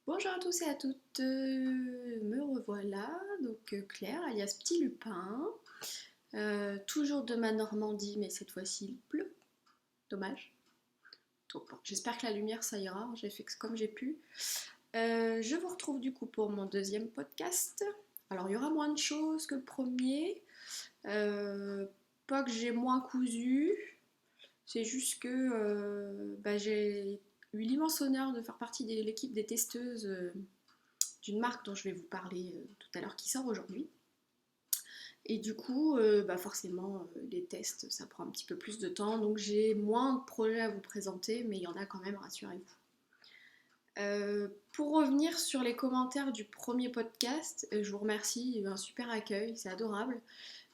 Bonjour à tous et à toutes, me revoilà, donc Claire alias Petit Lupin, toujours de ma Normandie mais cette fois-ci il pleut, dommage. Donc bon, j'espère que la lumière ça ira, j'ai fait comme j'ai pu. Je vous retrouve du coup pour mon deuxième podcast. Alors il y aura moins de choses que le premier, pas que j'ai moins cousu, c'est juste que j'ai eu l'immense honneur de faire partie de l'équipe des testeuses d'une marque dont je vais vous parler tout à l'heure qui sort aujourd'hui. Et du coup, forcément, les tests, ça prend un petit peu plus de temps, donc j'ai moins de projets à vous présenter, mais il y en a quand même, rassurez-vous. Pour revenir sur les commentaires du premier podcast, je vous remercie, il y a eu un super accueil, c'est adorable.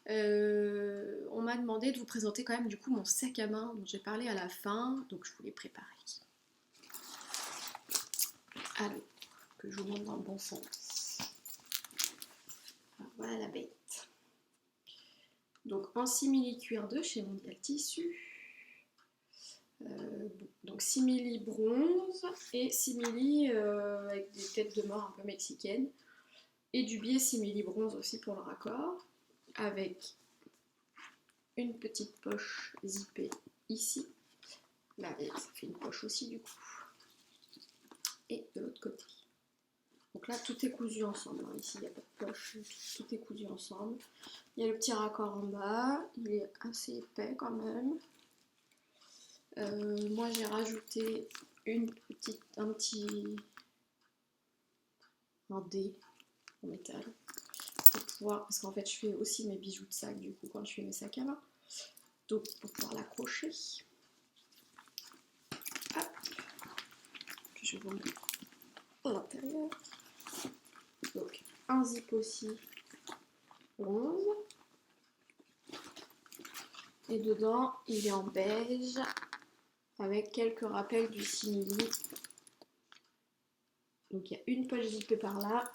On m'a demandé de vous présenter quand même du coup mon sac à main dont j'ai parlé à la fin, donc je vous l'ai préparé. Alors, que je vous montre dans le bon sens. Alors, voilà la bête. Donc en simili cuir de chez Mondial Tissu. Donc simili bronze et simili avec des têtes de mort un peu mexicaines. Et du biais simili bronze aussi pour le raccord. Avec une petite poche zippée ici. Là, ça fait une poche aussi du coup. Et de l'autre côté. Donc là, tout est cousu ensemble. Ici, il n'y a pas de poche, tout est cousu ensemble. Il y a le petit raccord en bas, il est assez épais quand même. Moi, j'ai rajouté un dé en métal pour pouvoir, parce qu'en fait, je fais aussi mes bijoux de sac du coup quand je fais mes sacs à main. Donc, pour pouvoir l'accrocher. Hop. Puis je vous montre l'intérieur. Donc, un zip aussi rose. Et dedans, il est en beige avec quelques rappels du simili. Donc, il y a une poche zippée par là.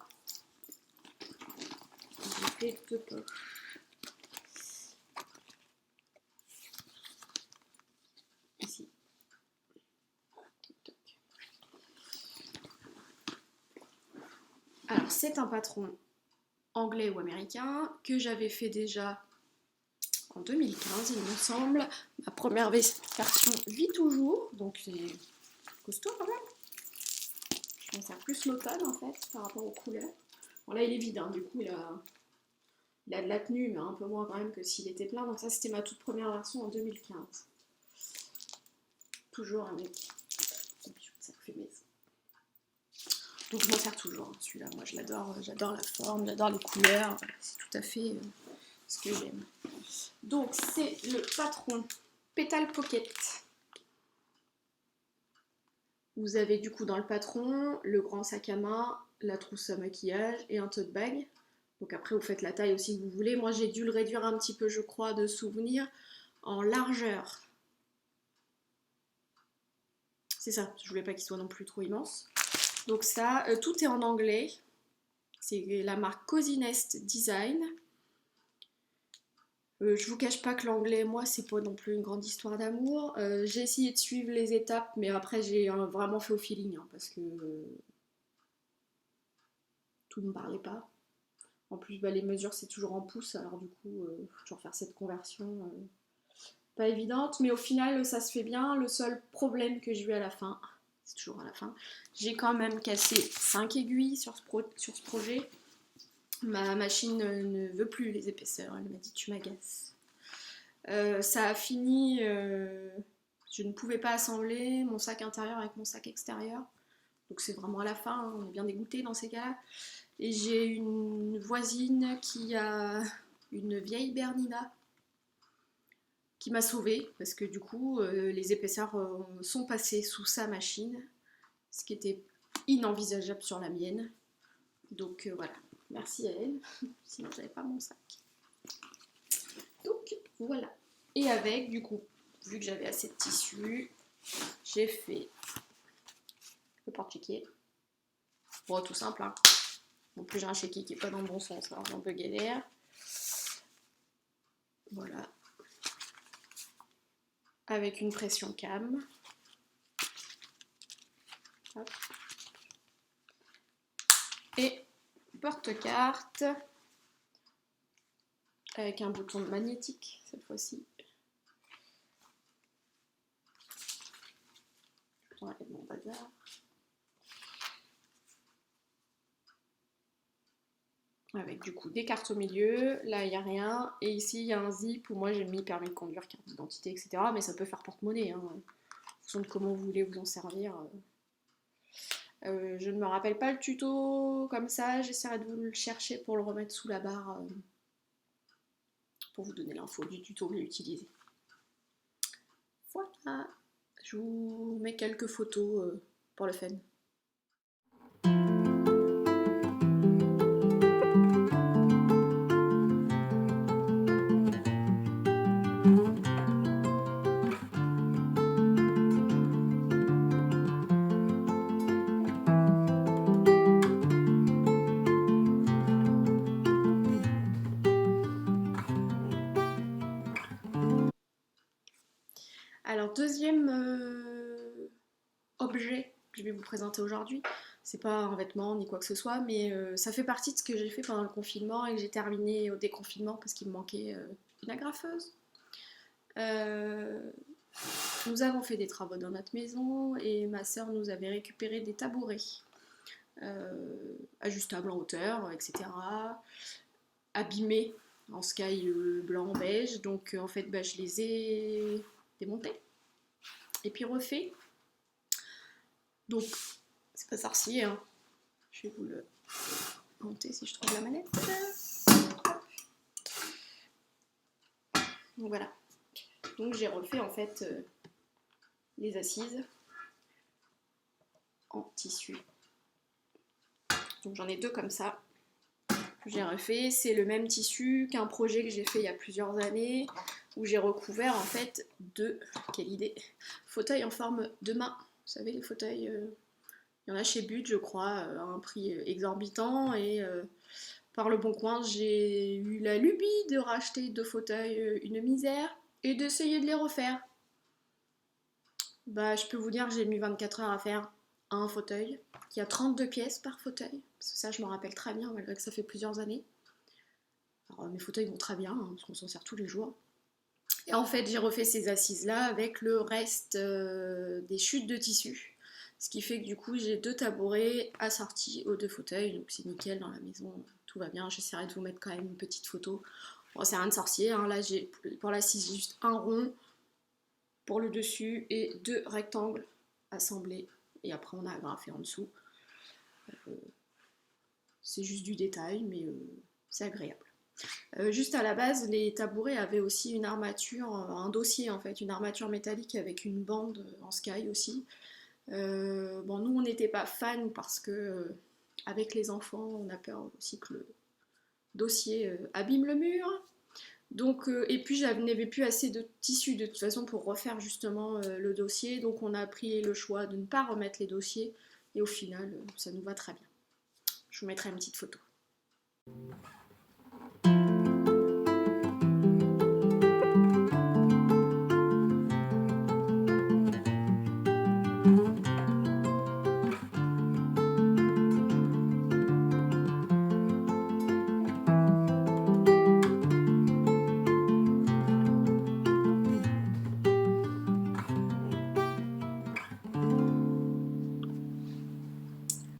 J'ai fait deux poches. Ici. Alors, c'est un patron anglais ou américain que j'avais fait déjà en 2015, il me semble. Ma première version vit toujours, donc c'est costaud quand même. Je pense à plus l'automne en fait par rapport aux couleurs. Bon là il est vide, hein, du coup il a de la tenue, mais un peu moins quand même que s'il était plein. Donc ça c'était ma toute première version en 2015. Toujours avec un bijou de sac fait maison. Donc je m'en sers toujours, hein, celui-là. Moi je l'adore, j'adore la forme, j'adore les couleurs. Voilà, c'est tout à fait ce que j'aime. Donc c'est le patron Petal Pocket. Vous avez du coup dans le patron le grand sac à main, la trousse à maquillage et un tote bag. Donc après vous faites la taille aussi que vous voulez. Moi j'ai dû le réduire un petit peu je crois de souvenir en largeur. C'est ça, je voulais pas qu'il soit non plus trop immense. Donc ça, tout est en anglais. C'est la marque Cozy Nest Design. Je vous cache pas que l'anglais, moi, c'est pas non plus une grande histoire d'amour. J'ai essayé de suivre les étapes, mais après j'ai vraiment fait au feeling, hein, parce que tout ne me parlait pas. En plus, les mesures, c'est toujours en pouces, alors du coup, faut toujours faire cette conversion. Pas évidente, mais au final, ça se fait bien. Le seul problème que j'ai eu à la fin, c'est toujours à la fin, j'ai quand même cassé 5 aiguilles sur ce projet. Ma machine ne veut plus les épaisseurs, elle m'a dit tu m'agaces. Ça a fini, je ne pouvais pas assembler mon sac intérieur avec mon sac extérieur. Donc c'est vraiment à la fin, hein, on est bien dégoûté dans ces cas-là. Et j'ai une voisine qui a une vieille Bernina qui m'a sauvée parce que du coup les épaisseurs sont passées sous sa machine, ce qui était inenvisageable sur la mienne. Donc voilà, merci à elle, sinon j'avais pas mon sac. Donc voilà. Et avec du coup, vu que j'avais assez de tissu, j'ai fait le porte-chéquier. Bon, tout simple, hein. En plus, j'ai un chéquier qui n'est pas dans le bon sens, alors j'ai un peu galère. Voilà. Avec une pression cam. Hop. Et porte-carte avec un bouton magnétique cette fois-ci. J'enlève mon bazar. Avec du coup des cartes au milieu, là il n'y a rien, et ici il y a un zip où moi j'ai mis permis de conduire, carte d'identité, etc. Mais ça peut faire porte-monnaie, hein, en fonction de comment vous voulez vous en servir. Je ne me rappelle pas le tuto comme ça, j'essaierai de vous le chercher pour le remettre sous la barre pour vous donner l'info du tuto que j'ai utilisé. Voilà, je vous mets quelques photos pour le fun. Alors deuxième objet que je vais vous présenter aujourd'hui, c'est pas un vêtement ni quoi que ce soit, mais ça fait partie de ce que j'ai fait pendant le confinement et que j'ai terminé au déconfinement parce qu'il me manquait une agrafeuse. Nous avons fait des travaux dans notre maison et ma soeur nous avait récupéré des tabourets ajustables en hauteur, etc. Abîmés en sky blanc beige, donc en fait je les ai démontés et puis refait. Donc c'est pas sorcier, hein. Je vais vous le monter si je trouve la manette. Donc voilà. Donc j'ai refait en fait les assises en tissu. Donc j'en ai deux comme ça. J'ai refait, c'est le même tissu qu'un projet que j'ai fait il y a plusieurs années où j'ai recouvert en fait quelle idée, fauteuils en forme de main. Vous savez les fauteuils, il y en a chez But je crois, à un prix exorbitant et par le Bon Coin j'ai eu la lubie de racheter deux fauteuils, une misère, et d'essayer de les refaire. Je peux vous dire que j'ai mis 24 heures à faire un fauteuil qui a 32 pièces par fauteuil, parce que ça je m'en rappelle très bien malgré que ça fait plusieurs années. Alors mes fauteuils vont très bien, hein, parce qu'on s'en sert tous les jours. Et en fait j'ai refait ces assises là avec le reste des chutes de tissu, ce qui fait que du coup j'ai deux tabourets assortis aux deux fauteuils, donc c'est nickel dans la maison, tout va bien. J'essaierai de vous mettre quand même une petite photo. Bon, c'est rien de sorcier, hein. Là j'ai pour l'assise juste un rond pour le dessus et deux rectangles assemblés, et après on a agrafé en dessous. C'est juste du détail, mais c'est agréable. Juste à la base, les tabourets avaient aussi une armature, un dossier en fait, une armature métallique avec une bande en sky aussi. Bon, nous on n'était pas fans parce que avec les enfants, on a peur aussi que le dossier abîme le mur. Donc, et puis j'avais plus assez de tissu de toute façon pour refaire justement le dossier, donc on a pris le choix de ne pas remettre les dossiers et au final ça nous va très bien. Je vous mettrai une petite photo.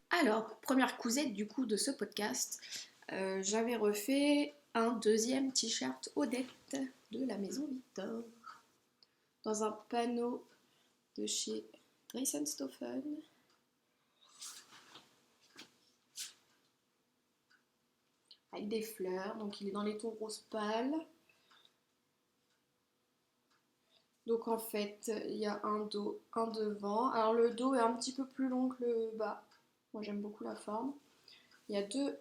Alors, première cousette du coup de ce podcast, j'avais refait un deuxième t-shirt Odette de la maison Victor dans un panneau de chez Dreisenstoffen. Avec des fleurs, donc il est dans les tons rose pâle. Donc en fait, il y a un dos, un devant. Alors le dos est un petit peu plus long que le bas. Moi j'aime beaucoup la forme. Il y a deux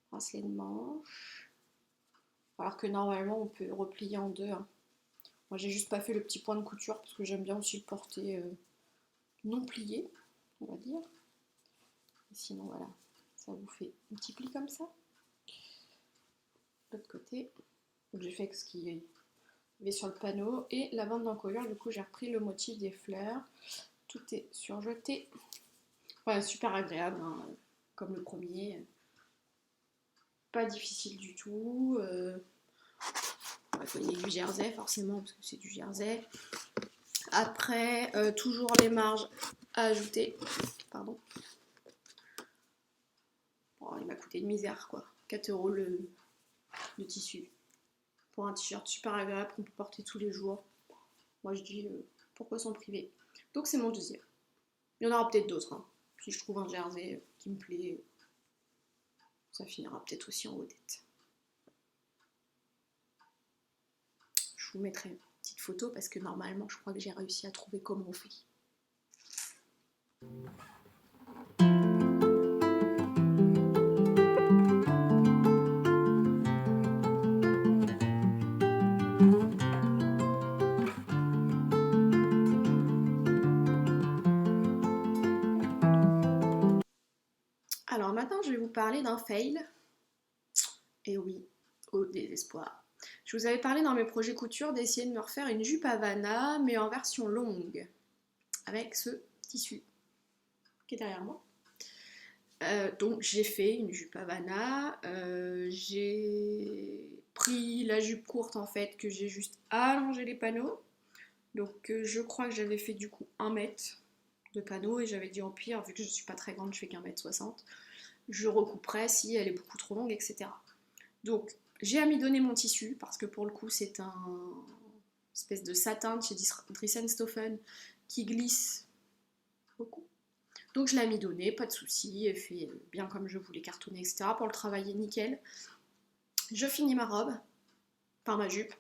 bracelets de manches. Alors que normalement on peut replier en deux, hein. Moi j'ai juste pas fait le petit point de couture parce que j'aime bien aussi le porter non plié, on va dire. Et sinon voilà, ça vous fait un petit pli comme ça. De l'autre côté, donc j'ai fait ce qui est sur le panneau et la bande d'encolure, du coup j'ai repris le motif des fleurs. Tout est surjeté. Enfin, super agréable, hein. comme le premier. Pas difficile du tout. Il faut du jersey forcément parce que c'est du jersey. Après, toujours les marges à ajouter. Pardon. Bon, il m'a coûté une misère quoi. 4 € le tissu. Pour un t-shirt super agréable qu'on peut porter tous les jours. Moi je dis pourquoi s'en priver. Donc c'est mon deuxième. Il y en aura peut-être d'autres. Hein. Si je trouve un jersey qui me plaît, ça finira peut-être aussi en vedette. Je vous mettrai une petite photo parce que normalement je crois que j'ai réussi à trouver comment on fait. Alors maintenant je vais vous parler d'un fail. Et oui, au désespoir. Je vous avais parlé dans mes projets couture d'essayer de me refaire une jupe Havana, mais en version longue, avec ce tissu qui est derrière moi. Donc j'ai fait une jupe Havana, j'ai pris la jupe courte en fait, que j'ai juste allongé les panneaux. Donc je crois que j'avais fait du coup 1 mètre de panneaux et j'avais dit au pire, vu que je suis pas très grande, je fais qu'1 mètre 60, je recouperai si elle est beaucoup trop longue, etc. Donc j'ai amidonné mon tissu parce que pour le coup c'est un espèce de satin de chez Dries-en-Stoffen qui glisse beaucoup. Donc je l'ai amidonné, pas de souci, elle fait bien comme je voulais, cartonner, etc. Pour le travailler nickel. Je finis ma robe, enfin ma jupe,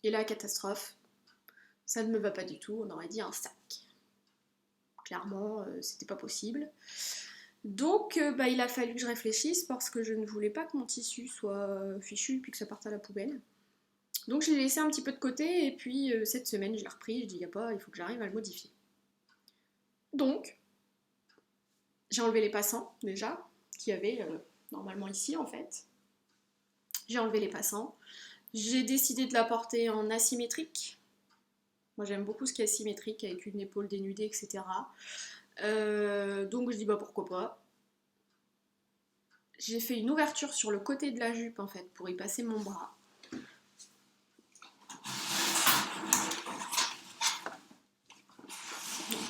et là catastrophe, ça ne me va pas du tout, on aurait dit un sac. Clairement, c'était pas possible. Donc il a fallu que je réfléchisse parce que je ne voulais pas que mon tissu soit fichu puis que ça parte à la poubelle. Donc je l'ai laissé un petit peu de côté et puis cette semaine je l'ai repris, je dis il faut que j'arrive à le modifier. Donc j'ai enlevé les passants déjà, qu'il y avait normalement ici en fait. J'ai enlevé les passants. J'ai décidé de la porter en asymétrique. Moi j'aime beaucoup ce qui est asymétrique avec une épaule dénudée, etc. Donc je dis pourquoi pas. J'ai fait une ouverture sur le côté de la jupe en fait pour y passer mon bras.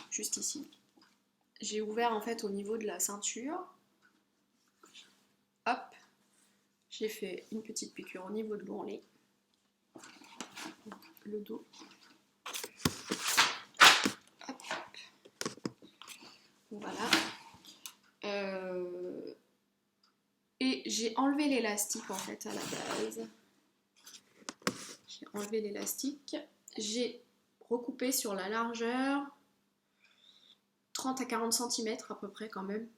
Juste ici. J'ai ouvert en fait au niveau de la ceinture. Hop. J'ai fait une petite piqûre au niveau de l'ourlet. Le dos. Hop. Voilà. Et j'ai enlevé l'élastique en fait à la base. J'ai enlevé l'élastique. J'ai recoupé sur la largeur 30 à 40 cm à peu près quand même.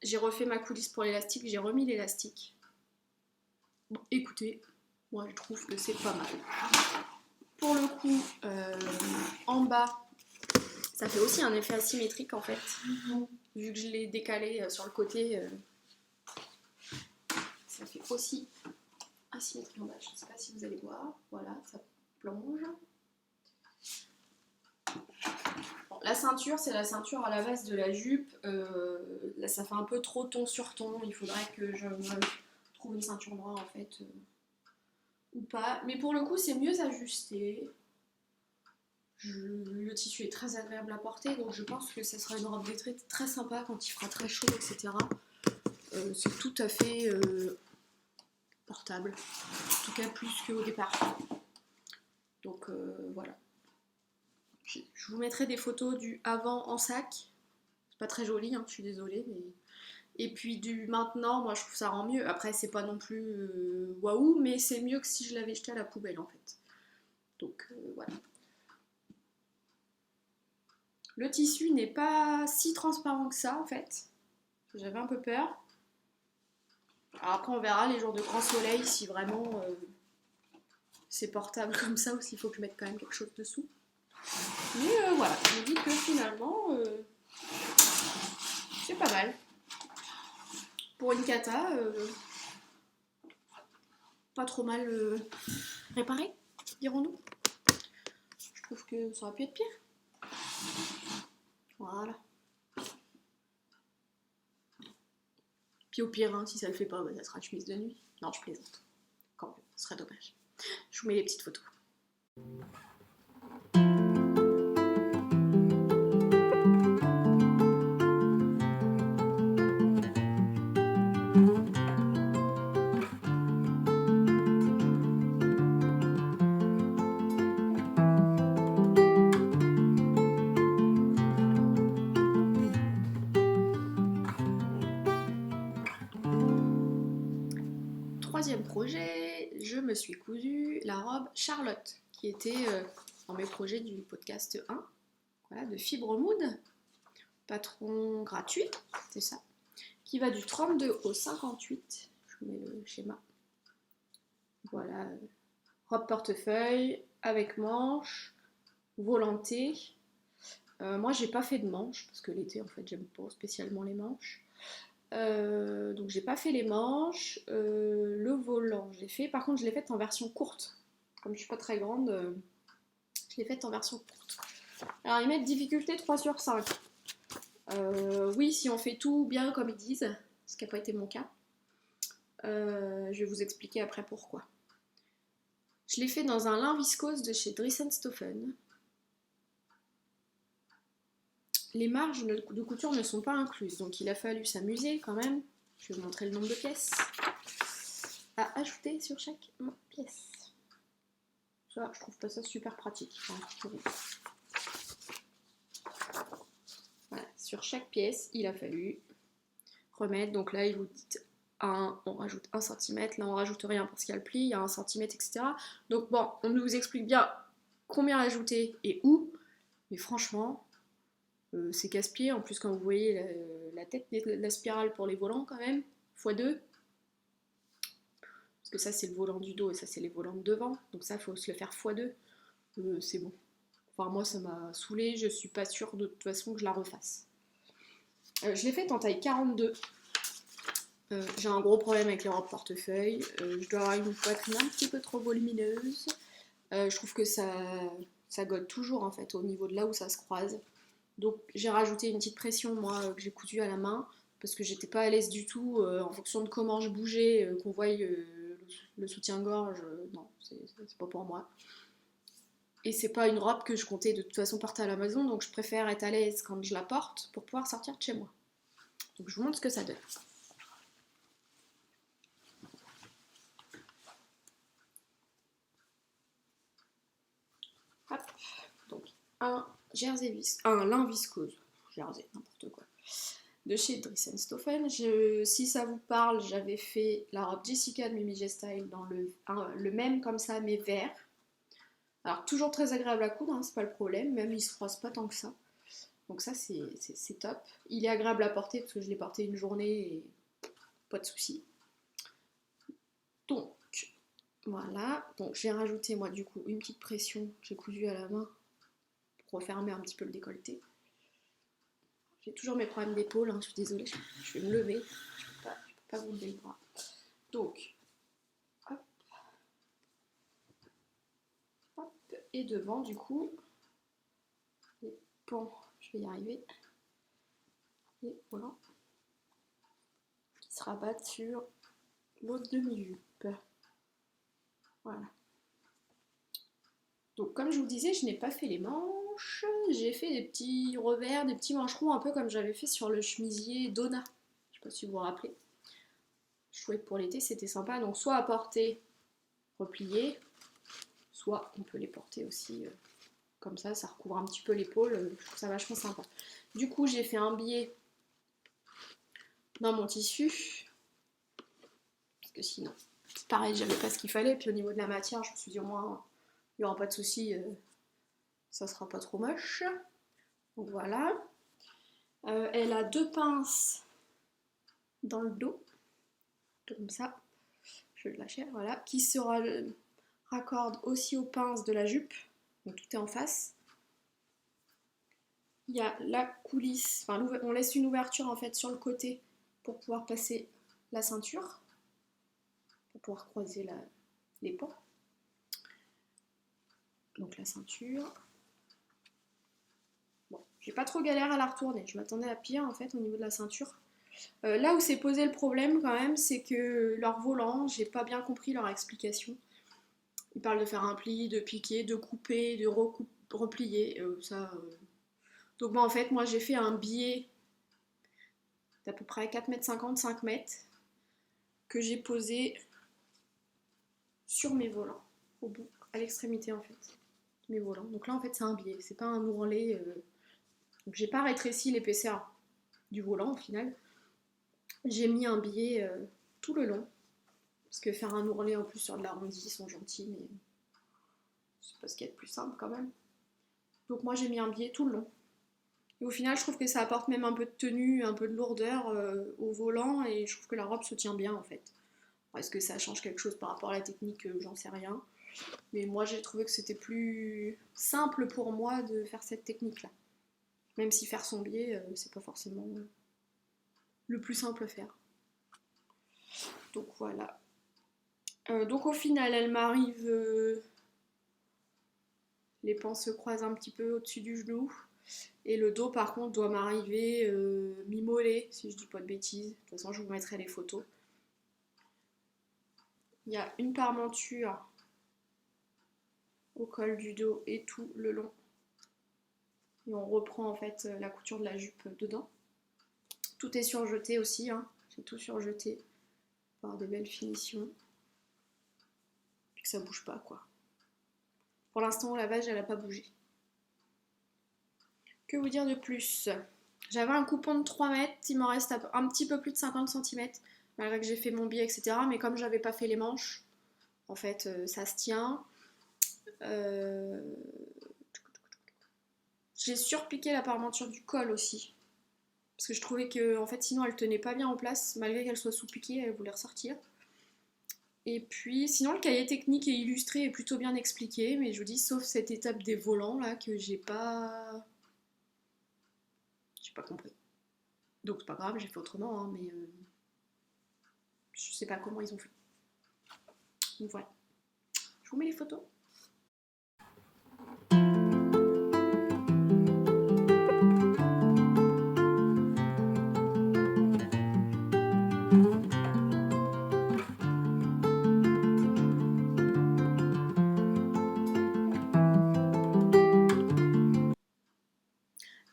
J'ai refait ma coulisse pour l'élastique, j'ai remis l'élastique. Bon, écoutez, moi je trouve que c'est pas mal. Pour le coup, en bas, ça fait aussi un effet asymétrique en fait. Vu que je l'ai décalé sur le côté, ça fait aussi asymétrique en bas. Je ne sais pas si vous allez voir. Voilà, ça plonge. Bon, la ceinture, c'est la ceinture à la base de la jupe. Là, ça fait un peu trop ton sur ton. Il faudrait que je me trouve une ceinture noire en fait. Ou pas. Mais pour le coup, c'est mieux ajusté. Le tissu est très agréable à porter, donc je pense que ça sera une robe d'été très sympa quand il fera très chaud, etc. C'est tout à fait portable, en tout cas plus qu'au départ. Donc voilà. Je vous mettrai des photos du avant en sac. C'est pas très joli, hein, je suis désolée, mais... Et puis du maintenant, moi je trouve ça rend mieux. Après, c'est pas non plus waouh, mais c'est mieux que si je l'avais jeté à la poubelle en fait. Donc voilà. Le tissu n'est pas si transparent que ça en fait. J'avais un peu peur. Alors après on verra les jours de grand soleil si vraiment c'est portable comme ça ou s'il faut que je mette quand même quelque chose dessous. Mais voilà, je me dis que finalement c'est pas mal. Pour une cata, pas trop mal réparé, dirons-nous. Je trouve que ça aurait pu être pire. Voilà. Puis au pire, hein, si ça le fait pas, bah, ça sera une chemise de nuit. Non, je plaisante. Quand même, ce serait dommage. Je vous mets les petites photos. Troisième projet, je me suis cousu la robe Charlotte, qui était dans mes projets du podcast 1, voilà, de Fibre Mood, patron gratuit, c'est ça, qui va du 32 au 58, je vous mets le schéma, voilà, robe portefeuille, avec manches, volantée, moi j'ai pas fait de manches, parce que l'été en fait j'aime pas spécialement les manches, donc j'ai pas fait les manches, le volant j'ai fait, par contre je l'ai faite en version courte, comme je suis pas très grande, je l'ai faite en version courte. Alors ils mettent difficulté 3 sur 5. Oui, si on fait tout bien comme ils disent, ce qui n'a pas été mon cas, je vais vous expliquer après pourquoi. Je l'ai fait dans un lin viscose de chez Dries+Stoffen. Les marges de couture ne sont pas incluses, donc il a fallu s'amuser quand même. Je vais vous montrer le nombre de pièces à ajouter sur chaque pièce. Ça, je trouve pas ça super pratique. Voilà, sur chaque pièce, il a fallu remettre. Donc là, il vous dit on rajoute 1 cm, là on rajoute rien parce qu'il y a le pli, il y a 1 cm, etc. Donc bon, on nous explique bien combien ajouter et où, mais franchement, c'est casse-pied. En plus, quand vous voyez la tête de la spirale pour les volants, quand même, x2. Parce que ça, c'est le volant du dos et ça, c'est les volants de devant. Donc ça, il faut se le faire x2. C'est bon. Enfin, moi, ça m'a saoulée. Je suis pas sûre de toute façon que je la refasse. Je l'ai faite en taille 42. J'ai un gros problème avec les robes portefeuille. Je dois avoir une poitrine un petit peu trop volumineuse. Je trouve que ça gode toujours en fait au niveau de là où ça se croise. Donc j'ai rajouté une petite pression moi que j'ai cousue à la main parce que j'étais pas à l'aise du tout en fonction de comment je bougeais, qu'on voie le soutien-gorge. Non, c'est pas pour moi. Et c'est pas une robe que je comptais de toute façon porter à la maison, donc je préfère être à l'aise quand je la porte pour pouvoir sortir de chez moi. Donc je vous montre ce que ça donne. Hop, donc un lin viscose, jersey, n'importe quoi, de chez Dries+Stoffen. Si ça vous parle, j'avais fait la robe Jessica de Mimi J Style dans le même comme ça, mais vert. Alors toujours très agréable à coudre, hein, c'est pas le problème, même il se froisse pas tant que ça. Donc ça c'est top. Il est agréable à porter parce que je l'ai porté une journée et pas de soucis. Donc voilà, donc j'ai rajouté moi du coup une petite pression, j'ai cousu à la main pour refermer un petit peu le décolleté. J'ai toujours mes problèmes d'épaule, hein, je suis désolée, je vais me lever, je peux pas vous lever le bras. Donc, hop, hop, et devant du coup, les pans, je vais y arriver, et voilà, qui se rabattent sur l'autre demi-jupe. Voilà. Donc comme je vous disais, je n'ai pas fait les manches, j'ai fait des petits revers, des petits mancherons, un peu comme j'avais fait sur le chemisier Donna. Je sais pas si vous vous rappelez. Je trouvais que pour l'été c'était sympa, donc soit à porter replié, soit on peut les porter aussi comme ça recouvre un petit peu l'épaule, je trouve ça vachement sympa. Du coup j'ai fait un biais dans mon tissu, parce que sinon, c'est pareil, j'avais pas ce qu'il fallait, puis au niveau de la matière, je me suis dit au moins, il n'y aura pas de souci, ça sera pas trop moche. Donc voilà. Elle a 2 pinces dans le dos, comme ça, je vais lâcher, voilà, qui se raccordent aussi aux pinces de la jupe, donc tout est en face. Il y a la coulisse, enfin on laisse une ouverture en fait sur le côté pour pouvoir passer la ceinture, pour pouvoir croiser les pans. Donc la ceinture. Bon, j'ai pas trop galère à la retourner, je m'attendais à pire en fait au niveau de la ceinture. Là où s'est posé le problème quand même, c'est que leur volant, j'ai pas bien compris leur explication. Ils parlent de faire un pli, de piquer, de couper, de replier, Donc bah, en fait, moi j'ai fait un biais d'à peu près 4,50 m, 5 m, que j'ai posé sur mes volants, au bout, à l'extrémité en fait, mes volants. Donc là en fait c'est un biais, c'est pas un ourlet. Donc j'ai pas rétréci l'épaisseur du volant au final. J'ai mis un biais tout le long. Parce que faire un ourlet en plus sur de l'arrondi, ils sont gentils, mais c'est pas ce qu'il y a de plus simple quand même. Donc moi j'ai mis un biais tout le long. Et au final je trouve que ça apporte même un peu de tenue, un peu de lourdeur au volant, et je trouve que la robe se tient bien en fait. Est-ce que ça change quelque chose par rapport à la technique? J'en sais rien. Mais moi j'ai trouvé que c'était plus simple pour moi de faire cette technique là. Même si faire son biais, c'est pas forcément le plus simple à faire. Donc voilà. Donc au final, elle m'arrive. Les pans se croisent un petit peu au-dessus du genou. Et le dos, par contre, doit m'arriver mi-mollet, si je dis pas de bêtises. De toute façon, je vous mettrai les photos. Il y a une parmenture au col du dos et tout le long. Et on reprend en fait la couture de la jupe dedans. Tout est surjeté aussi, hein. J'ai tout surjeté pour avoir de belles finitions. Puis que ça bouge pas, quoi. Pour l'instant, au lavage, elle n'a pas bougé. Que vous dire de plus? J'avais un coupon de 3 mètres, il m'en reste un petit peu plus de 50 cm, malgré que j'ai fait mon biais, etc. Mais comme j'avais pas fait les manches, en fait, ça se tient. Euh, J'ai surpiqué la parmenture du col aussi. Parce que je trouvais que en fait, sinon elle tenait pas bien en place, malgré qu'elle soit sous-piquée, elle voulait ressortir. Et puis, sinon, le cahier technique et illustré est plutôt bien expliqué, mais je vous dis, sauf cette étape des volants là que j'ai pas compris. Donc c'est pas grave, j'ai fait autrement, hein, mais je sais pas comment ils ont fait. Donc voilà. Je vous mets les photos.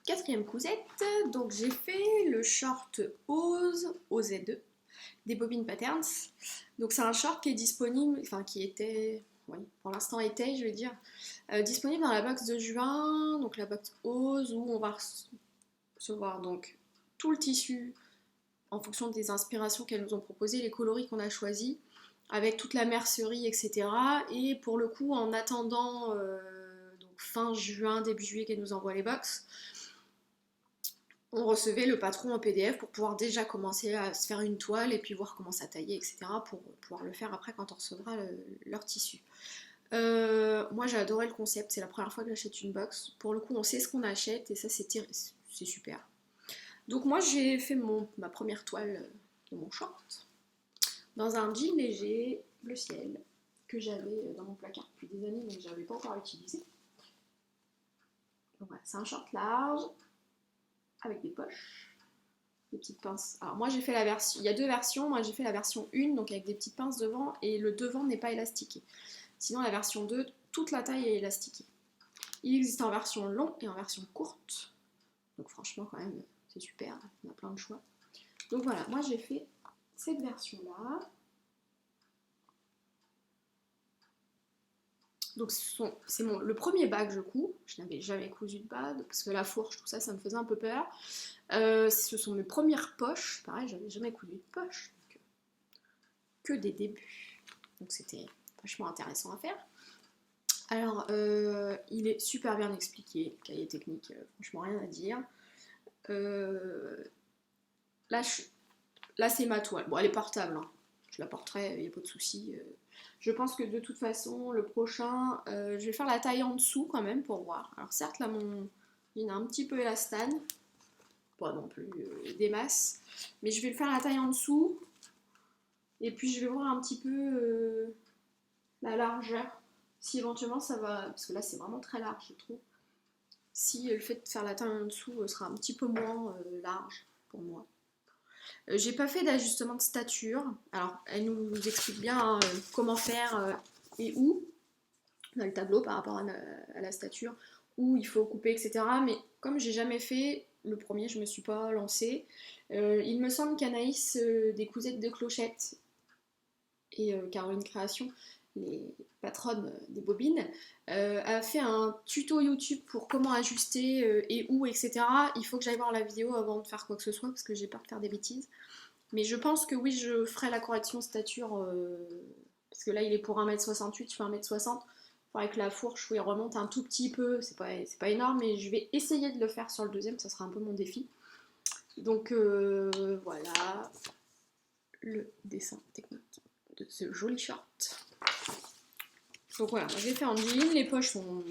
Quatrième cousette, donc j'ai fait le short Ose, OZ2, des Bobines Patterns. Donc c'est un short qui est disponible, enfin qui était, oui, pour l'instant était, je vais dire, disponible dans la box de juin, donc la box Ose, où on va recevoir donc tout le tissu en fonction des inspirations qu'elles nous ont proposées, les coloris qu'on a choisis, avec toute la mercerie, etc. Et pour le coup, en attendant donc fin juin, début juillet qu'elles nous envoient les box, on recevait le patron en PDF pour pouvoir déjà commencer à se faire une toile et puis voir comment ça taillait, etc. pour pouvoir le faire après quand on recevra leur tissu. Moi j'ai adoré le concept, c'est la première fois que j'achète une box. Pour le coup on sait ce qu'on achète et ça c'est super. Donc moi j'ai fait ma première toile de mon short dans un jean léger bleu ciel que j'avais dans mon placard depuis des années mais que j'avais pas encore utilisé. Donc voilà, c'est un short large avec des poches, des petites pinces. Alors moi j'ai fait la version, il y a deux versions, moi j'ai fait la version 1 donc avec des petites pinces devant et le devant n'est pas élastiqué. Sinon la version 2, toute la taille est élastiquée. Il existe en version longue et en version courte. Donc franchement quand même c'est super, on a plein de choix. Donc voilà, moi j'ai fait cette version là. Donc c'est le premier bas que je couds. Je n'avais jamais cousu de bas parce que la fourche, tout ça, ça me faisait un peu peur. Ce sont mes premières poches. Pareil, j'avais jamais cousu de poche. Donc, que des débuts. Donc c'était vachement intéressant à faire. Alors, il est super bien expliqué. Cahier technique, franchement rien à dire. Là, c'est ma toile. Bon, elle est portable. Hein. Je la porterai, il n'y a pas de souci. Je pense que de toute façon, le prochain, je vais faire la taille en dessous quand même pour voir. Alors certes, là, il a un petit peu élastane, pas non plus des masses, mais je vais le faire la taille en dessous. Et puis je vais voir un petit peu la largeur, si éventuellement ça va, parce que là c'est vraiment très large, je trouve. Si le fait de faire la taille en dessous sera un petit peu moins large pour moi. J'ai pas fait d'ajustement de stature. Alors, elle nous explique bien hein, comment faire et où dans le tableau par rapport à la stature, où il faut couper, etc. Mais comme j'ai jamais fait le premier, je me suis pas lancée. Il me semble qu'Anaïs des Cousettes de Clochette et Caroline Création, les patronnes des bobines, a fait un tuto YouTube pour comment ajuster et où, etc. Il faut que j'aille voir la vidéo avant de faire quoi que ce soit parce que j'ai peur de faire des bêtises. Mais je pense que oui, je ferai la correction stature parce que là il est pour 1m68, je fais 1m60. Il faudrait que la fourche, oui, remonte un tout petit peu, c'est pas énorme, mais je vais essayer de le faire sur le deuxième, ça sera un peu mon défi. Donc voilà le dessin technique de ce joli short. Donc voilà, j'ai fait en jean, les poches sont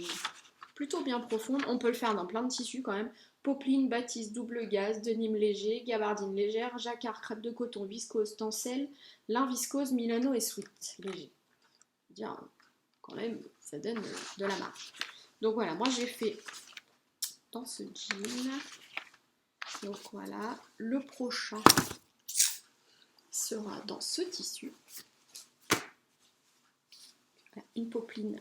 plutôt bien profondes, on peut le faire dans plein de tissus quand même. Popeline, batiste, double gaze, denim léger, gabardine légère, jacquard, crêpe de coton, viscose, tencel, lin viscose, Milano et sweat léger. Dire quand même, ça donne de la marge. Donc voilà, moi j'ai fait dans ce jean. Donc voilà, le prochain sera dans ce tissu. Une popeline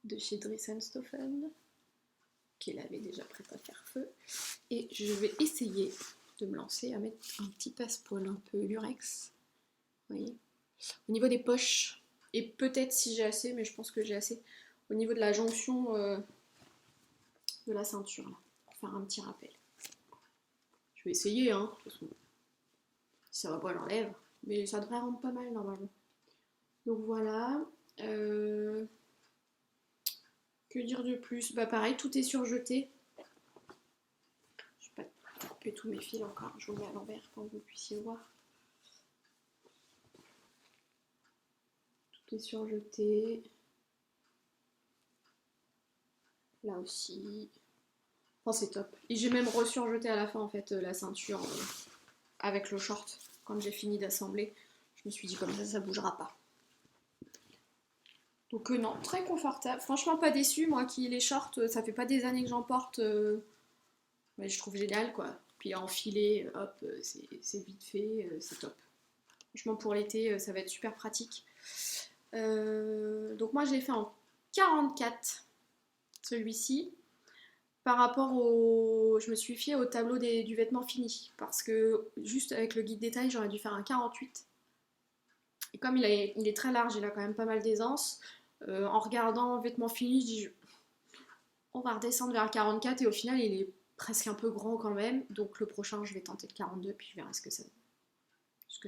de chez Dries & Stoffen, qu'elle avait déjà prête à faire feu. Et je vais essayer de me lancer à mettre un petit passepoil un peu lurex. Vous voyez, au niveau des poches, et peut-être si j'ai assez, mais je pense que j'ai assez, au niveau de la jonction de la ceinture, là, pour faire un petit rappel. Je vais essayer, hein, de toute façon. Si ça va pas, j'enlève, mais ça devrait rendre pas mal normalement. Donc voilà. Que dire de plus? Bah pareil, tout est surjeté. Je vais pas couper tous mes fils encore, je vous mets à l'envers pour que vous puissiez voir. Tout est surjeté. Là aussi. Enfin c'est top. Et j'ai même resurjeté à la fin en fait la ceinture avec le short. Quand j'ai fini d'assembler, je me suis dit comme ça bougera pas. Donc non, très confortable. Franchement pas déçu, moi qui les shorts, ça fait pas des années que j'en porte. Mais je trouve génial quoi. Puis à enfiler, hop, c'est vite fait, c'est top. Franchement pour l'été, ça va être super pratique. Donc moi je l'ai fait en 44, celui-ci. Par rapport au... Je me suis fiée au tableau du vêtement fini. Parce que juste avec le guide détail, j'aurais dû faire un 48. Et comme il est très large, il a quand même pas mal d'aisance. En regardant vêtement fini, je dis on va redescendre vers 44 et au final il est presque un peu grand quand même. Donc le prochain je vais tenter le 42 puis je verrai ce que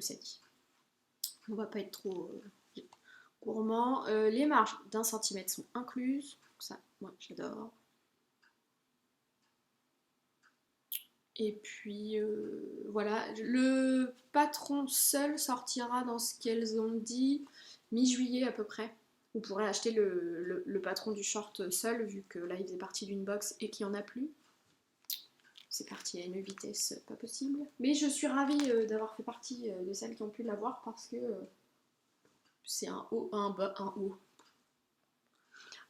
ça dit. On va pas être trop gourmand. Les marges d'1 cm sont incluses. Ça, moi j'adore. Et puis voilà, le patron seul sortira dans ce qu'elles ont dit mi-juillet à peu près. Vous pourrez acheter le patron du short seul vu que là il faisait partie d'une box et qu'il n'y en a plus. C'est parti à une vitesse pas possible. Mais je suis ravie d'avoir fait partie de celles qui ont pu l'avoir parce que c'est un haut, un bas, un haut.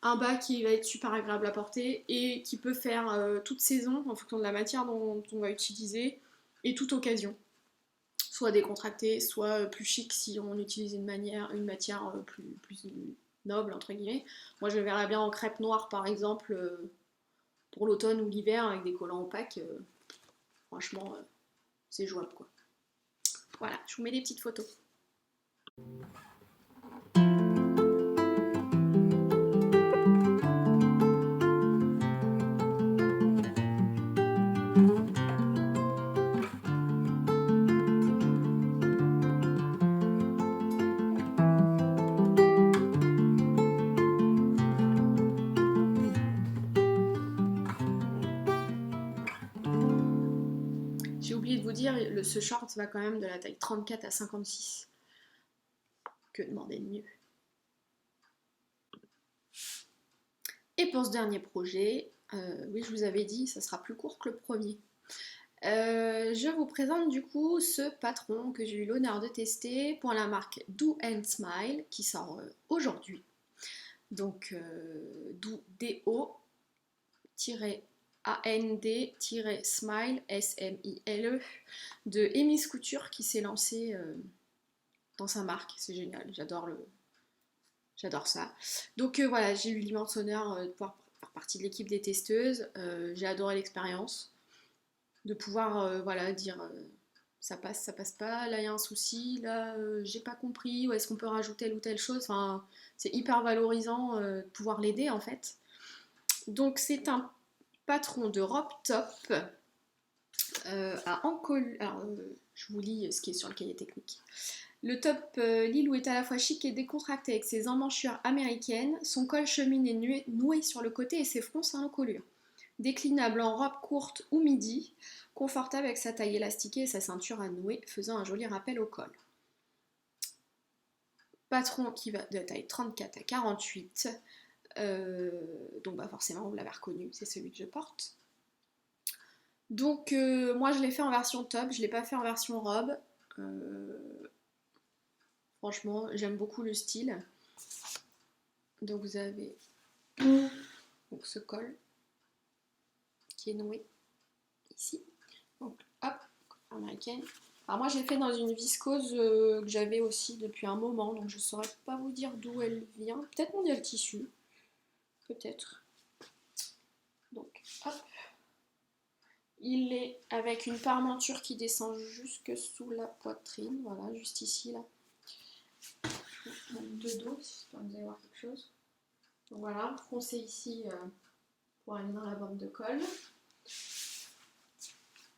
Un bas qui va être super agréable à porter et qui peut faire toute saison en fonction de la matière dont on va utiliser et toute occasion. Soit décontracté, soit plus chic si on utilise une matière plus noble entre guillemets. Moi je le verrais bien en crêpe noire par exemple pour l'automne ou l'hiver avec des collants opaques. Franchement c'est jouable quoi. Voilà, je vous mets des petites photos. J'ai oublié de vous dire, ce short va quand même de la taille 34 à 56. Que demander de mieux? Et pour ce dernier projet, oui je vous avais dit, ça sera plus court que le premier. Je vous présente du coup ce patron que j'ai eu l'honneur de tester pour la marque Do and Smile qui sort aujourd'hui. Donc Do, and-smile, S-M-I-L-E, de Emis Couture qui s'est lancé dans sa marque. C'est génial, j'adore ça. Donc voilà, j'ai eu l'immense honneur de pouvoir faire partie de l'équipe des testeuses. J'ai adoré l'expérience, de pouvoir voilà, dire ça passe pas, là il y a un souci, là j'ai pas compris, ou est-ce qu'on peut rajouter telle ou telle chose. Enfin, c'est hyper valorisant de pouvoir l'aider en fait. Donc c'est un patron de robe top à Ancol. Alors je vous lis ce qui est sur le cahier technique. Le top Lilou est à la fois chic et décontracté avec ses emmanchures américaines, son col chemine est noué sur le côté et ses fronts sans encolure. Déclinable en robe courte ou midi, confortable avec sa taille élastiquée et sa ceinture à nouer, faisant un joli rappel au col. Patron qui va de taille 34 à 48, donc bah forcément vous l'avez reconnu, c'est celui que je porte. Donc moi je l'ai fait en version top, je ne l'ai pas fait en version robe. Franchement, j'aime beaucoup le style. Donc vous avez donc, ce col qui est noué ici. Donc hop, américaine. Alors moi je l'ai fait dans une viscose que j'avais aussi depuis un moment, donc je ne saurais pas vous dire d'où elle vient. Peut-être mon le tissu. Peut-être. Donc hop. Il est avec une parmenture qui descend jusque sous la poitrine. Voilà, juste ici là. De dos, j'espère que vous allez voir quelque chose. Donc voilà, foncez ici pour aller dans la bande de col.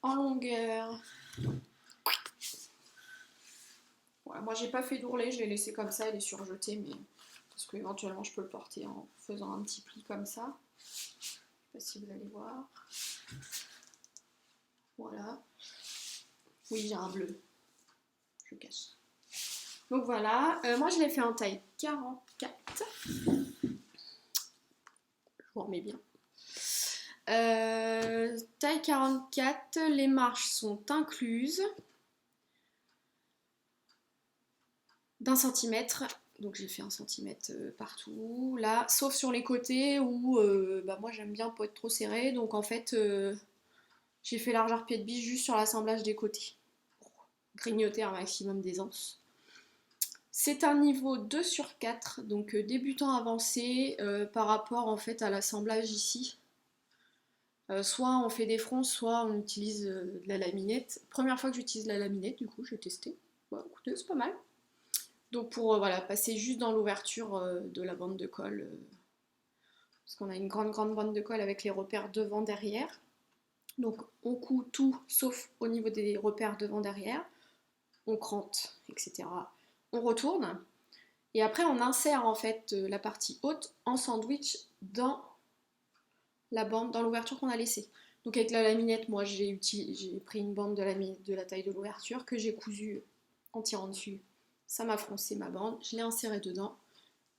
En longueur. Voilà, moi j'ai pas fait d'ourlet, je l'ai laissé comme ça, elle est surjetée, mais parce que éventuellement je peux le porter en faisant un petit pli comme ça. Je sais pas si vous allez voir. Voilà. Oui, j'ai un bleu. Je cache. Donc voilà, moi je l'ai fait en taille 44. Je vous remets bien. Taille 44, les marches sont incluses d'un centimètre. Donc j'ai fait 1 centimètre partout, là, sauf sur les côtés où bah, moi j'aime bien pas être trop serré. Donc en fait, j'ai fait largeur pied de biche juste sur l'assemblage des côtés. Pour grignoter un maximum d'aisance. C'est un niveau 2 sur 4, donc débutant avancé par rapport en fait à l'assemblage ici. Soit on fait des fronts, soit on utilise de la laminette. Première fois que j'utilise la laminette, du coup j'ai testé. Bon, écoutez, c'est pas mal. Donc pour voilà, passer juste dans l'ouverture de la bande de colle, parce qu'on a une grande bande de colle avec les repères devant derrière. Donc on coud tout sauf au niveau des repères devant derrière. On crante, etc. On retourne. Et après on insère en fait la partie haute en sandwich dans la bande, dans l'ouverture qu'on a laissée. Donc avec la laminette, moi j'ai pris une bande de la taille de l'ouverture que j'ai cousue en tirant dessus. Ça m'a froncé ma bande, je l'ai insérée dedans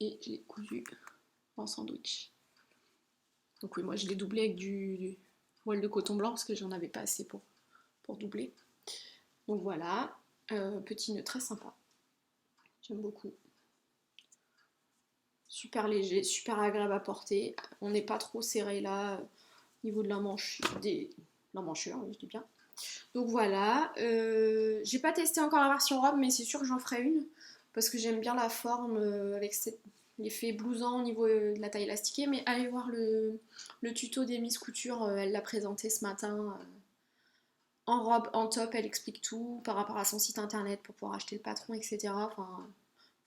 et je l'ai cousue en sandwich. Donc oui, moi je l'ai doublé avec du voile de coton blanc parce que j'en avais pas assez pour doubler. Donc voilà, petit nœud très sympa. J'aime beaucoup. Super léger, super agréable à porter. On n'est pas trop serré là, au niveau de l'emmanchure, je dis bien. Donc voilà, j'ai pas testé encore la version robe, mais c'est sûr que j'en ferai une, parce que j'aime bien la forme avec l'effet blousant au niveau de la taille élastiquée, mais allez voir le tuto d'Emis Couture, elle l'a présenté ce matin. En robe, en top, elle explique tout par rapport à son site internet pour pouvoir acheter le patron, etc. Enfin,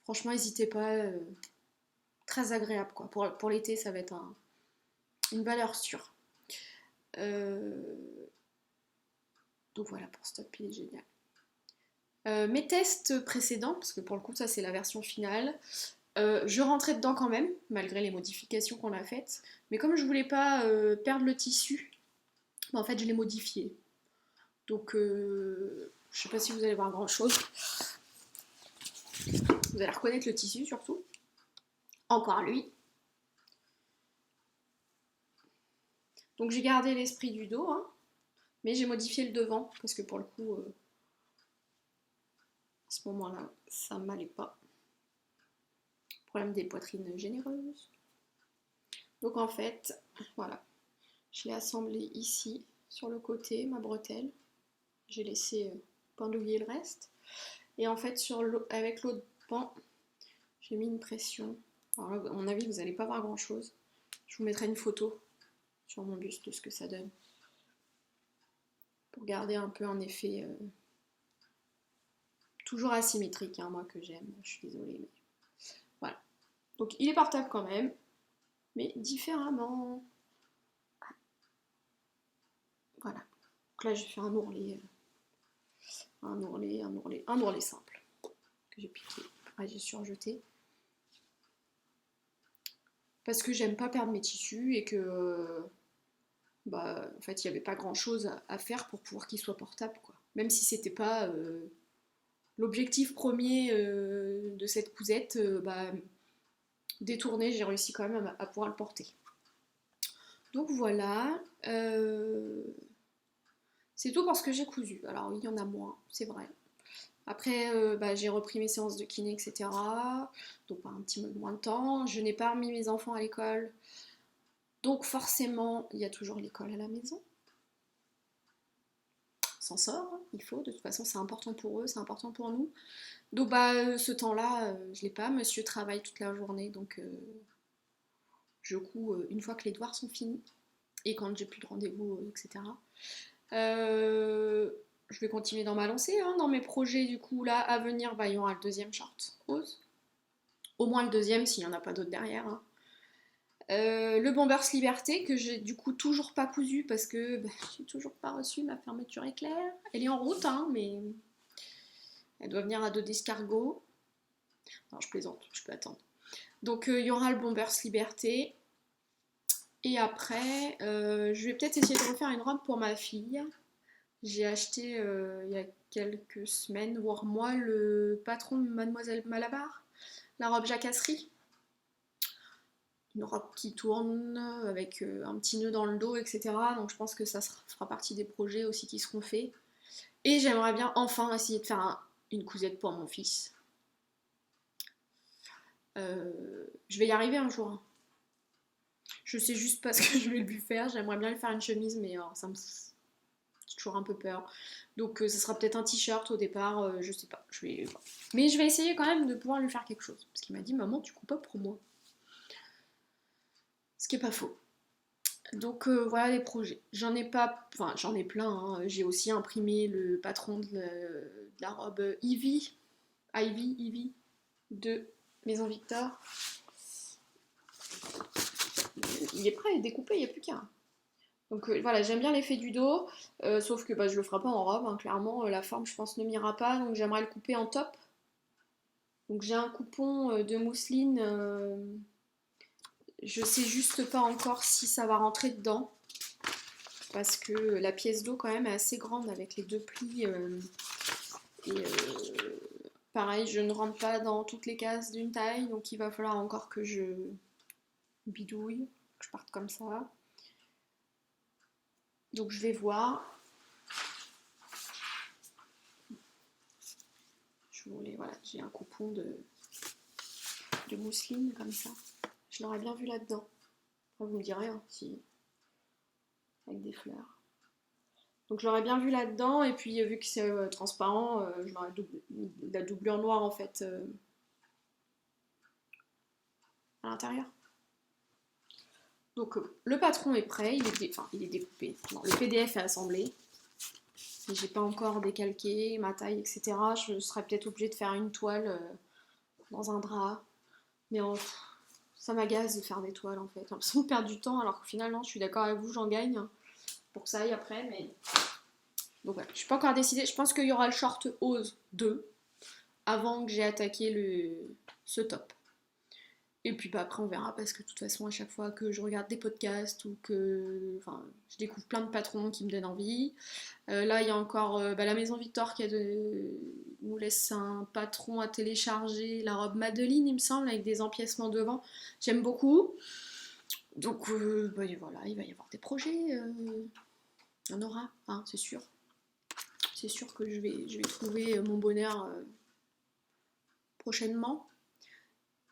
franchement, n'hésitez pas. Très agréable quoi. Pour l'été, ça va être une valeur sûre. Donc voilà, pour ce top, il est génial. Mes tests précédents, parce que pour le coup, ça c'est la version finale, je rentrais dedans quand même, malgré les modifications qu'on a faites. Mais comme je voulais pas perdre le tissu, bah, en fait, je l'ai modifié. Donc, je sais pas si vous allez voir grand chose. Vous allez reconnaître le tissu surtout. Encore lui. Donc j'ai gardé l'esprit du dos, hein, mais j'ai modifié le devant, parce que pour le coup, à ce moment-là, ça m'allait pas. Problème des poitrines généreuses. Donc en fait, voilà. Je l'ai assemblée ici, sur le côté, ma bretelle. J'ai laissé pendouiller le reste. Et en fait, avec l'autre pan, j'ai mis une pression. Alors là, à mon avis, vous n'allez pas voir grand chose. Je vous mettrai une photo sur mon buste de ce que ça donne. Pour garder un peu un effet toujours asymétrique, hein, moi que j'aime. Je suis désolée, mais voilà. Donc il est portable quand même, mais différemment. Voilà. Donc là, j'ai fait un ourlet simple que j'ai piqué. Après, j'ai surjeté. Parce que j'aime pas perdre mes tissus et que en fait, il n'y avait pas grand chose à faire pour pouvoir qu'il soit portable, quoi. Même si c'était pas l'objectif premier de cette cousette, détourné, j'ai réussi quand même à pouvoir le porter. Donc voilà. C'est tout pour ce que j'ai cousu. Alors il y en a moins, c'est vrai. Après, j'ai repris mes séances de kiné, etc. Donc un petit peu moins de temps. Je n'ai pas remis mes enfants à l'école. Donc forcément, il y a toujours l'école à la maison. On s'en sort, hein, il faut. De toute façon, c'est important pour eux, c'est important pour nous. Donc ce temps-là, je l'ai pas. Monsieur travaille toute la journée, donc je couds une fois que les devoirs sont finis. Et quand j'ai plus de rendez-vous, etc. Je vais continuer dans ma lancée, hein, dans mes projets du coup là à venir, il y aura le deuxième short rose. Au moins le deuxième s'il n'y en a pas d'autres derrière. Hein. Le Bombers Liberté que j'ai du coup toujours pas cousu parce que j'ai toujours pas reçu ma fermeture éclair. Elle est en route, hein, mais elle doit venir à dos d'escargot. Non, je plaisante, je peux attendre. Donc il y aura le Bombers Liberté. Et après, je vais peut-être essayer de refaire une robe pour ma fille. J'ai acheté il y a quelques semaines, voire mois, le patron de Mademoiselle Malabar, la robe jacasserie. Une robe qui tourne avec un petit nœud dans le dos, etc. Donc je pense que ça fera partie des projets aussi qui seront faits. Et j'aimerais bien enfin essayer de faire une cousette pour mon fils. Je vais y arriver un jour. Hein. Je sais juste pas ce que je vais lui faire. J'aimerais bien lui faire une chemise, mais ça me... J'ai toujours un peu peur. Donc ça sera peut-être un t-shirt au départ, je sais pas. Mais je vais essayer quand même de pouvoir lui faire quelque chose. Parce qu'il m'a dit, maman, tu coupes pas pour moi. Ce qui est pas faux. Donc voilà les projets. J'en ai pas, enfin j'en ai plein. Hein. J'ai aussi imprimé le patron de la robe Ivy de Maison Victor. Il est prêt à être découpé, il n'y a plus qu'un. Donc voilà, j'aime bien l'effet du dos, sauf que je le ferai pas en robe, hein, clairement, la forme je pense ne m'ira pas, donc j'aimerais le couper en top. Donc j'ai un coupon de mousseline, je sais juste pas encore si ça va rentrer dedans, parce que la pièce d'eau quand même est assez grande avec les deux plis, et pareil, je ne rentre pas dans toutes les cases d'une taille, donc il va falloir encore que je bidouille, que je parte comme ça. Donc je vais voir. Voilà, j'ai un coupon de mousseline comme ça. Je l'aurais bien vu là-dedans. Enfin, vous me direz hein, si avec des fleurs. Donc je l'aurais bien vu là-dedans et puis vu que c'est transparent, je l'aurais mis de la doublure noire en fait à l'intérieur. Donc le patron est prêt, il est découpé. Non, le PDF est assemblé. Mais j'ai pas encore décalqué ma taille, etc. Je serais peut-être obligée de faire une toile dans un drap. Mais ça m'agace de faire des toiles en fait. J'ai l'impression de perdre du temps alors qu'au final, non, je suis d'accord avec vous, j'en gagne pour que ça aille après. Mais... Donc voilà, je suis pas encore décidée. Je pense qu'il y aura le short Ose 2 avant que j'ai attaqué ce top. Et puis après on verra parce que de toute façon à chaque fois que je regarde des podcasts ou que je découvre plein de patrons qui me donnent envie. Là il y a encore la Maison Victor qui nous laisse un patron à télécharger, la robe Madeline il me semble avec des empiècements devant. J'aime beaucoup. Donc voilà, il va y avoir des projets. Il y en aura, hein, c'est sûr. C'est sûr que je vais trouver mon bonheur prochainement.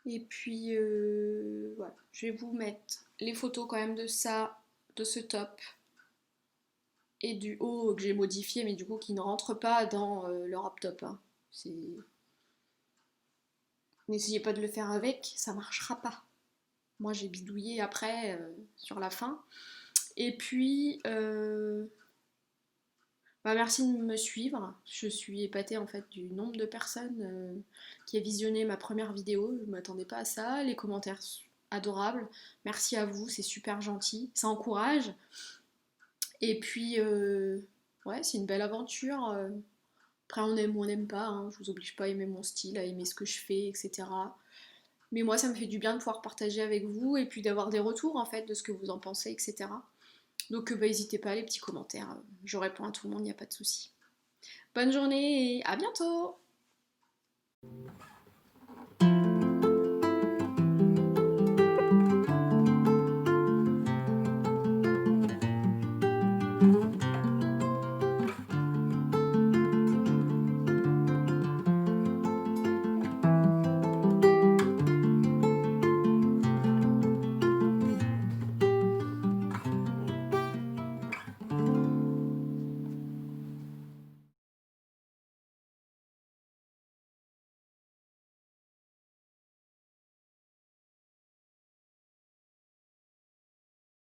Et puis voilà, je vais vous mettre les photos quand même de ça de ce top et du haut que j'ai modifié, mais du coup qui ne rentre pas dans l'Europe top. Hein. N'essayez pas de le faire avec, ça marchera pas. Moi j'ai bidouillé après sur la fin. Et puis, bah, merci de me suivre. Je suis épatée en fait du nombre de personnes qui a visionné ma première vidéo. Je ne m'attendais pas à ça. Les commentaires adorables. Merci à vous, c'est super gentil. Ça encourage. Et puis, ouais, c'est une belle aventure. Après, on aime ou on n'aime pas. Hein. Je vous oblige pas à aimer mon style, à aimer ce que je fais, etc. Mais moi, ça me fait du bien de pouvoir partager avec vous et puis d'avoir des retours en fait de ce que vous en pensez, etc. Donc, bah, n'hésitez pas, les petits commentaires. Je réponds à tout le monde, il n'y a pas de souci. Bonne journée et à bientôt!